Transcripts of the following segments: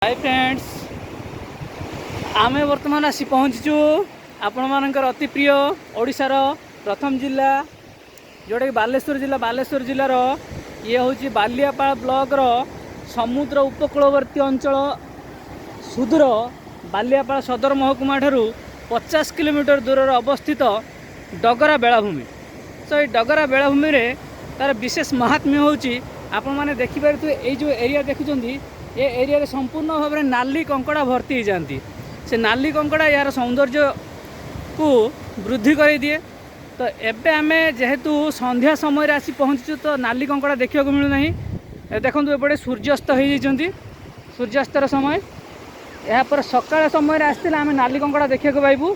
Hi friends, आम बर्तमान आसी पहुँचीचु आपण मानकर अति प्रिय ओडिशार प्रथम जिला जोटा कि बालेश्वर जिलार ये हूँ बालियापाल ब्लॉक समुद्र उपकूलवर्ती अंचल सुदूर बालियापाल सदर महकुमा ठारू 50 किलोमीटर दूर अवस्थित डगरा बेलाभूमि। तो ये डगरा बेलाभूमि रे तार विशेष महात्म्य होची आपण माने देखिपारे ये जो एरिया देखुचंदी ये एरिया रे संपूर्ण भाव में नाली कंकड़ा भर्ती हो जाती। से नाली कंकड़ा यार सौंदर्य को वृद्धि कर दिए। तो एबे आमे जेहेतु संध्या समय आसी पहुँचु तो नाली कंकड़ा देखा मिलूना। देखो एपटे सूर्यास्त हो जाती, सूर्यास्तर समय यहाँ पर सकाळ समय आसते आम नाली कंकड़ा देखा पाइबू।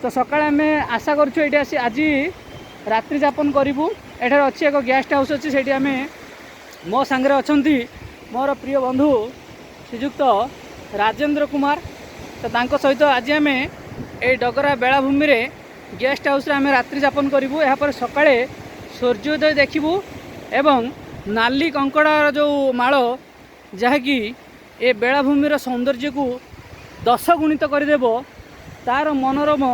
तो सकाळ आम आशा करूँ ये आज रात्रि यापन करूँ। एठार अच्छी एक गेस्ट हाउस अच्छी से आम मो सांगे अच्छा मोर प्रिय बंधु श्रीजुक्त राजेंद्र कुमार। तो तांको सहित आज आम ये डगरा बेलाभूमि रे गेस्ट हाउस आम रात्रि यापन करूँ। यहाँ पर सकाळे सूर्योदय देखू एवं नाली कंकड़ार जो माଳ जहाँकि ए बेलाभूमिर सौंदर्य को 10 गुणित करदेव तार मनोरम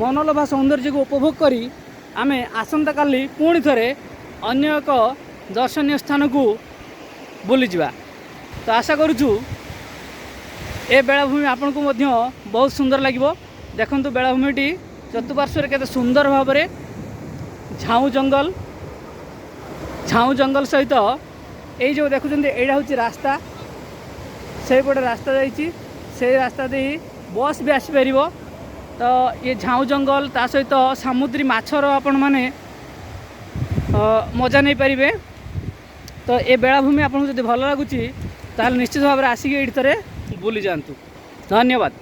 मनोलोभा सौंदर्य को उपभोग करी आमे आसंता काली पुणी थरे अन्य एक दर्शनीय स्थान को बुली जावा। तो आशा करूँ ए बेलाभूमि आपन को मध्य बहुत सुंदर लगिबो। देखंतु बेलाभूमिटी चतुर्पार्श्व केते सुंदर भाव में झाऊ जंगल सहित ये जो देखुं यहाँ हूँ रास्ता से पटे रास्ता जाइए से रास्ता दे बस भी आसीपर। तो ये झाऊ जंगल ता सहित समुद्री माछर आपण माने मजा नहीं पारे। तो ये बेलाभूमि आपको जब भल लगुच निश्चित भाव में आसिक ये बुली जातु। धन्यवाद।